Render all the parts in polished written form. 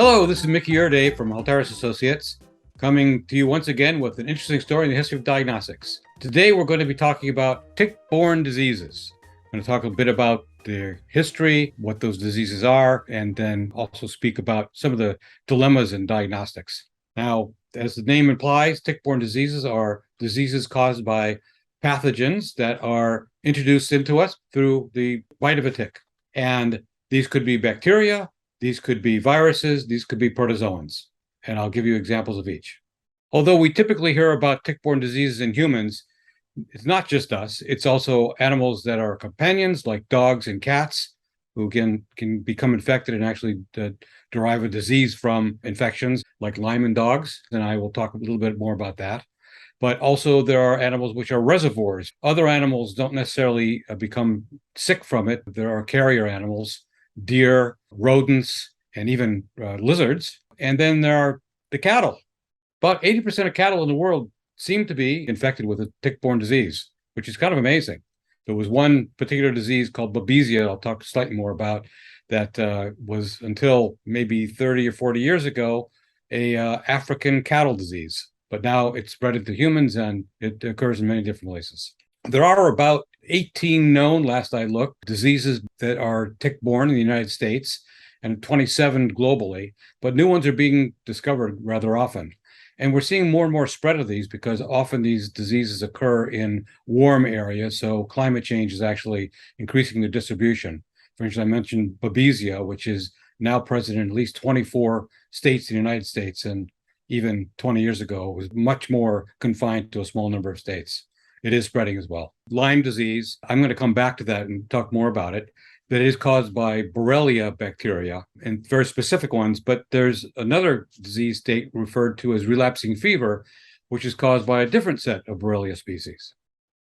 Hello, this is Mickey Erday from Halteres Associates, coming to you once again with an interesting story in the history of diagnostics. Today, we're going to be talking about tick-borne diseases. I'm going to talk a bit about their history, what those diseases are, and then also speak about some of the dilemmas in diagnostics. Now, as the name implies, tick-borne diseases are diseases caused by pathogens that are introduced into us through the bite of a tick. And these could be bacteria, these could be viruses, these could be protozoans, and I'll give you examples of each. Although we typically hear about tick-borne diseases in humans, it's not just us, it's also animals that are companions like dogs and cats who can become infected and actually derive a disease from infections like Lyme in dogs, and I will talk a little bit more about that. But also there are animals which are reservoirs. Other animals don't necessarily become sick from it. There are carrier animals, deer, rodents, and even lizards. And then there are the cattle. About 80% of cattle in the world seem to be infected with a tick-borne disease, which is kind of amazing. There was one particular disease called Babesia, I'll talk slightly more about, that was until maybe 30 or 40 years ago, a African cattle disease. But now it's spread into humans and it occurs in many different places. There are about 18 known, last I looked, diseases that are tick-borne in the United States and 27 globally, but new ones are being discovered rather often. And we're seeing more and more spread of these because often these diseases occur in warm areas, so climate change is actually increasing the distribution. For instance, I mentioned Babesia, which is now present in at least 24 states in the United States, and even 20 years ago, it was much more confined to a small number of states. It is spreading as well. Lyme disease, I'm going to come back to that and talk more about it, that is caused by Borrelia bacteria and very specific ones, but there's another disease state referred to as relapsing fever, which is caused by a different set of Borrelia species.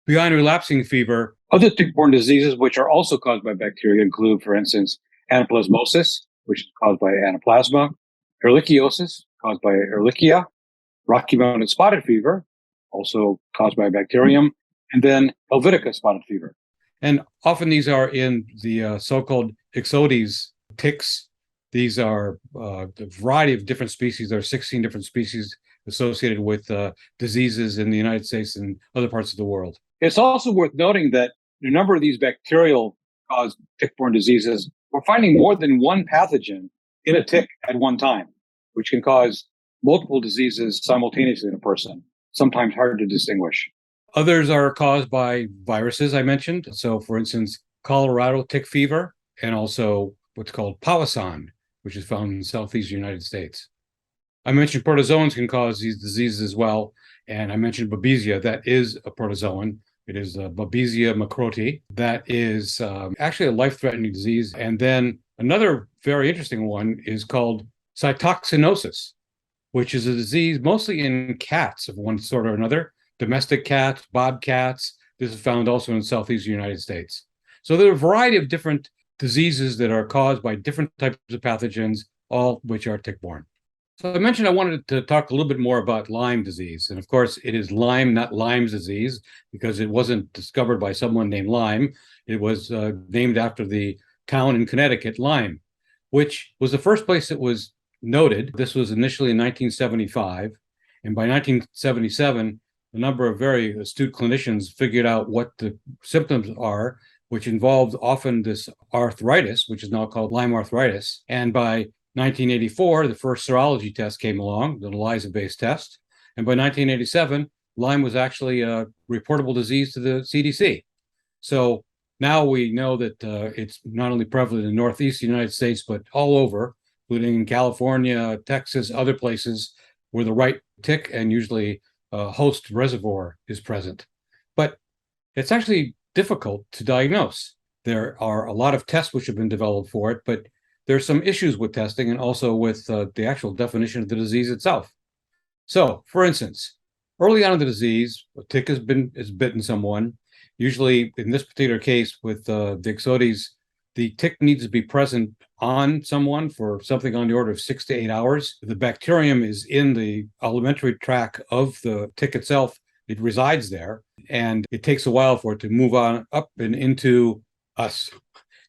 Beyond relapsing fever, other tick-borne diseases which are also caused by bacteria include, for instance, anaplasmosis, which is caused by anaplasma, ehrlichiosis, caused by Ehrlichia, Rocky Mountain spotted fever, also caused by a bacterium, and then Helvetica spotted fever. And often these are in the so-called Ixodes ticks. These are a variety of different species. There are 16 different species associated with diseases in the United States and other parts of the world. It's also worth noting that a number of these bacterial-caused tick-borne diseases, we're finding more than one pathogen in a tick at one time, which can cause multiple diseases simultaneously in a person, sometimes hard to distinguish. Others are caused by viruses, I mentioned. So, for instance, Colorado tick fever, and also what's called Powassan, which is found in the southeast United States. I mentioned protozoans can cause these diseases as well, and I mentioned Babesia. That is a protozoan. It is Babesia macroti. That is actually a life-threatening disease. And then another very interesting one is called Cytocinosis, which is a disease mostly in cats of one sort or another, domestic cats, bobcats. This is found also in southeast United States. So there are a variety of different diseases that are caused by different types of pathogens, all which are tick-borne. So I mentioned I wanted to talk a little bit more about Lyme disease. And of course, it is Lyme, not Lyme's disease, because it wasn't discovered by someone named Lyme. It was named after the town in Connecticut, Lyme, which was the first place it was noted. This was initially in 1975. And by 1977, a number of very astute clinicians figured out what the symptoms are, which involved often this arthritis, which is now called Lyme arthritis. And by 1984, the first serology test came along, the ELISA-based test. And by 1987, Lyme was actually a reportable disease to the CDC. So now we know that it's not only prevalent in the Northeast United States, but all over, including in California, Texas, other places where the right tick and usually host reservoir is present. But it's actually difficult to diagnose. There are a lot of tests which have been developed for it, but there's some issues with testing and also with the actual definition of the disease itself. So, for instance, early on in the disease, a tick has bitten someone. Usually, in this particular case with the Ixodes, the tick needs to be present on someone for something on the order of 6 to 8 hours. The bacterium is in the alimentary tract of the tick itself. It resides there, and it takes a while for it to move on up and into us.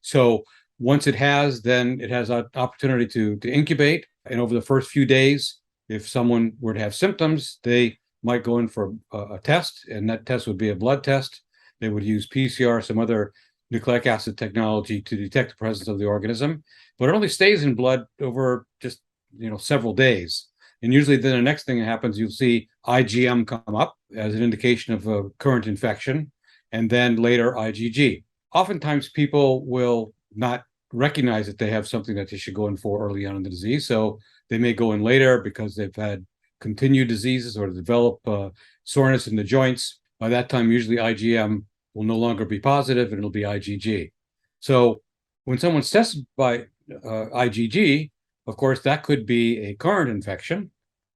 So Once it has, then it has an opportunity to incubate. And over the first few days, if someone were to have symptoms, they might go in for a test, and that test would be a blood test. They would use PCR, some other nucleic acid technology to detect the presence of the organism, but it only stays in blood over just several days. And usually then the next thing that happens, you'll see IgM come up as an indication of a current infection, and then later IgG. Oftentimes people will not recognize that they have something that they should go in for early on in the disease. So they may go in later because they've had continued diseases or develop soreness in the joints. By that time, usually IgM will no longer be positive and it'll be IgG. So when someone's tested by IgG, of course, that could be a current infection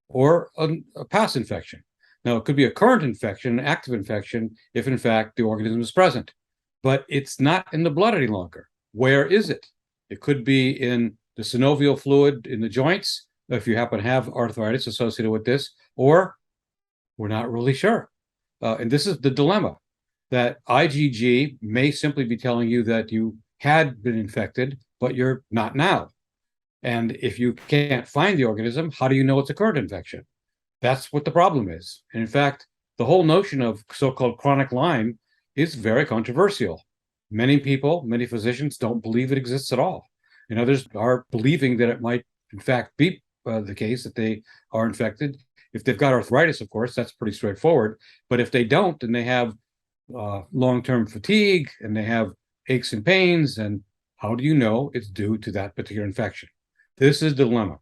or a past infection. Now, it could be a current infection, an active infection, if in fact the organism is present, but it's not in the blood any longer. Where is it? It could be in the synovial fluid in the joints, if you happen to have arthritis associated with this, or we're not really sure. And this is the dilemma, that IgG may simply be telling you that you had been infected, but you're not now. And if you can't find the organism, how do you know it's a current infection? That's what the problem is. And in fact, the whole notion of so-called chronic Lyme is very controversial. Many people, many physicians don't believe it exists at all. And others are believing that it might, in fact, be the case that they are infected. If they've got arthritis, of course, that's pretty straightforward. But if they don't, and they have long-term fatigue and they have aches and pains, and how do you know it's due to that particular infection? This is the dilemma.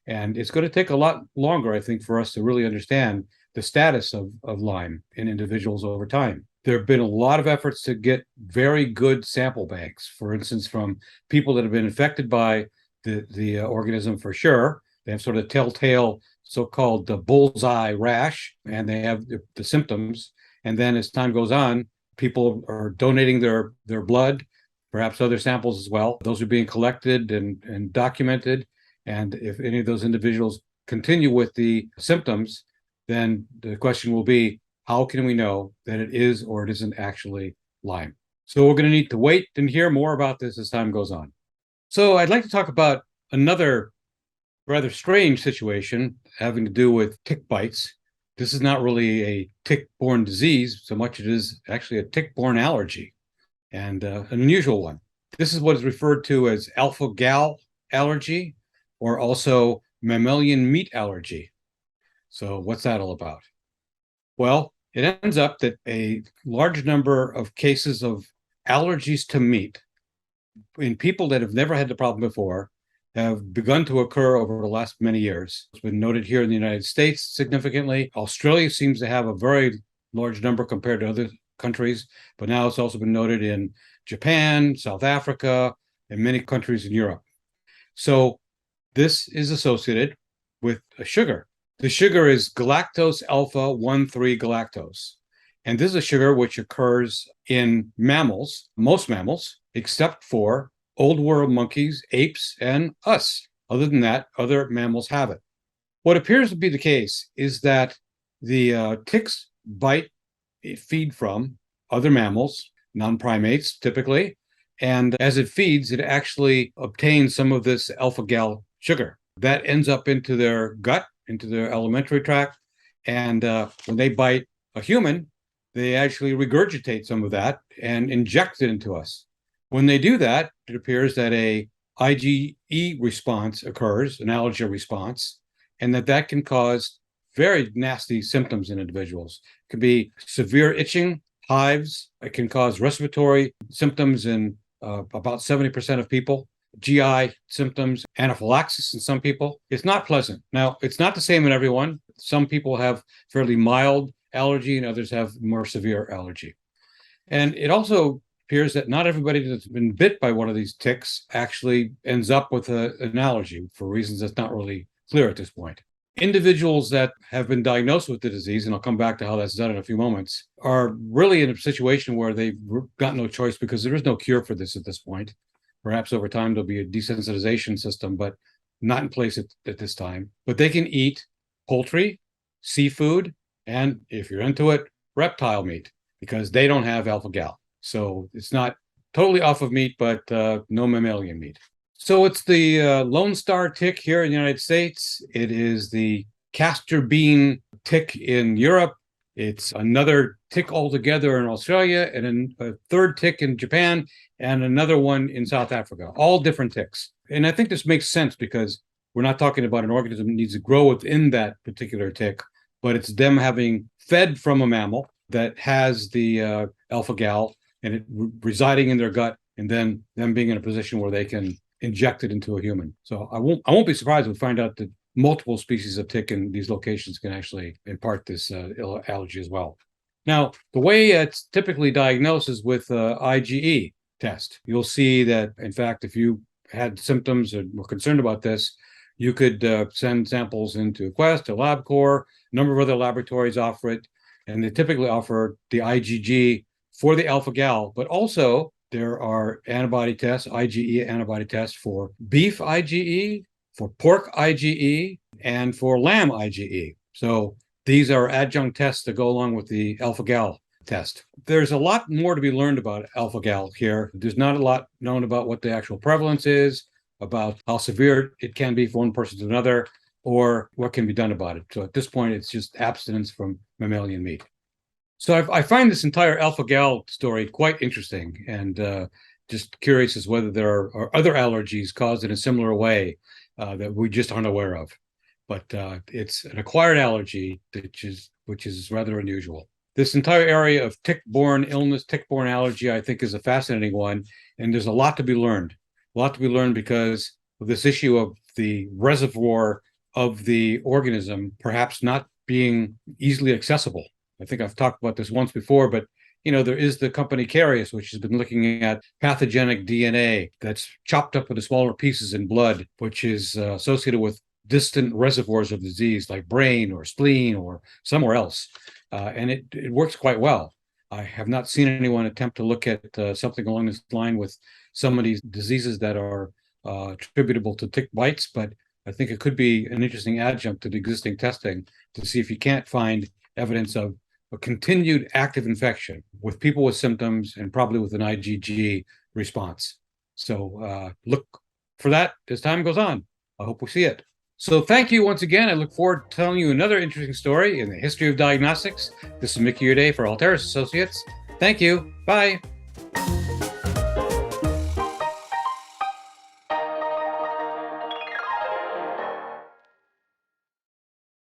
And it's going to take a lot longer, I think, for us to really understand the status of Lyme in individuals over time. There have been a lot of efforts to get very good sample banks, for instance, from people that have been infected by the organism for sure. They have sort of telltale so-called bullseye rash, and they have the symptoms. And then as time goes on, people are donating their blood, perhaps other samples as well. Those are being collected and documented. And if any of those individuals continue with the symptoms, then the question will be, how can we know that it is or it isn't actually Lyme? So we're going to need to wait and hear more about this as time goes on. So I'd like to talk about another rather strange situation having to do with tick bites. This is not really a tick-borne disease so much as it is actually a tick-borne allergy, and an unusual one. This is what is referred to as alpha-gal allergy, or also mammalian meat allergy. So what's that all about? Well, it ends up that a large number of cases of allergies to meat in people that have never had the problem before have begun to occur over the last many years. It's been noted here in the United States significantly. Australia seems to have a very large number compared to other countries, but now it's also been noted in Japan, South Africa, and many countries in Europe. So this is associated with a sugar. The sugar is galactose alpha 1,3 galactose. And this is a sugar which occurs in mammals, most mammals, except for old world monkeys, apes, and us. Other than that, other mammals have it. What appears to be the case is that the ticks feed from other mammals, non-primates typically, and as it feeds, it actually obtains some of this alpha-gal sugar. That ends up into their gut, into their alimentary tract, and when they bite a human, they actually regurgitate some of that and inject it into us. When they do that, it appears that a IgE response occurs, an allergy response, and that can cause very nasty symptoms in individuals. It can be severe itching, hives. It can cause respiratory symptoms in about 70% of people, GI symptoms, anaphylaxis in some people. It's not pleasant. Now, it's not the same in everyone. Some people have fairly mild allergy and others have more severe allergy. And it also appears that not everybody that's been bit by one of these ticks actually ends up with an allergy for reasons that's not really clear at this point. Individuals that have been diagnosed with the disease, and I'll come back to how that's done in a few moments, are really in a situation where they've got no choice because there is no cure for this at this point. Perhaps over time there'll be a desensitization system, but not in place at this time. But they can eat poultry, seafood, and if you're into it, reptile meat, because they don't have alpha-gal. So it's not totally off of meat, but no mammalian meat. So it's the Lone Star tick here in the United States. It is the castor bean tick in Europe. It's another tick altogether in Australia, and a third tick in Japan, and another one in South Africa, all different ticks. And I think this makes sense because we're not talking about an organism that needs to grow within that particular tick, but it's them having fed from a mammal that has the alpha-gal and it residing in their gut, and then them being in a position where they can inject it into a human. So I won't be surprised if we find out that multiple species of tick in these locations can actually impart this allergy as well. Now, the way it's typically diagnosed is with IgE test. You'll see that, in fact, if you had symptoms and were concerned about this, you could send samples into Quest or LabCorp. A number of other laboratories offer it, and they typically offer the IgG for the alpha-gal, but also there are antibody tests, IgE antibody tests for beef IgE, for pork IgE, and for lamb IgE. So these are adjunct tests that go along with the alpha-gal test. There's a lot more to be learned about alpha-gal here. There's not a lot known about what the actual prevalence is, about how severe it can be from one person to another, or what can be done about it. So at this point, it's just abstinence from mammalian meat. So I find this entire alpha-gal story quite interesting, and just curious as whether there are other allergies caused in a similar way that we just aren't aware of. But it's an acquired allergy, which is rather unusual. This entire area of tick-borne illness, tick-borne allergy, I think is a fascinating one, and there's a lot to be learned. A lot to be learned because of this issue of the reservoir of the organism perhaps not being easily accessible. I think I've talked about this once before, but there is the company Carius, which has been looking at pathogenic DNA that's chopped up into smaller pieces in blood, which is associated with distant reservoirs of disease like brain or spleen or somewhere else. And it works quite well. I have not seen anyone attempt to look at something along this line with some of these diseases that are attributable to tick bites, but I think it could be an interesting adjunct to the existing testing to see if you can't find evidence of a continued active infection with people with symptoms and probably with an IgG response. So look for that as time goes on. I hope we see it. So thank you once again. I look forward to telling you another interesting story in the history of diagnostics. This is Mickey Uday for Halteres Associates. Thank you. Bye.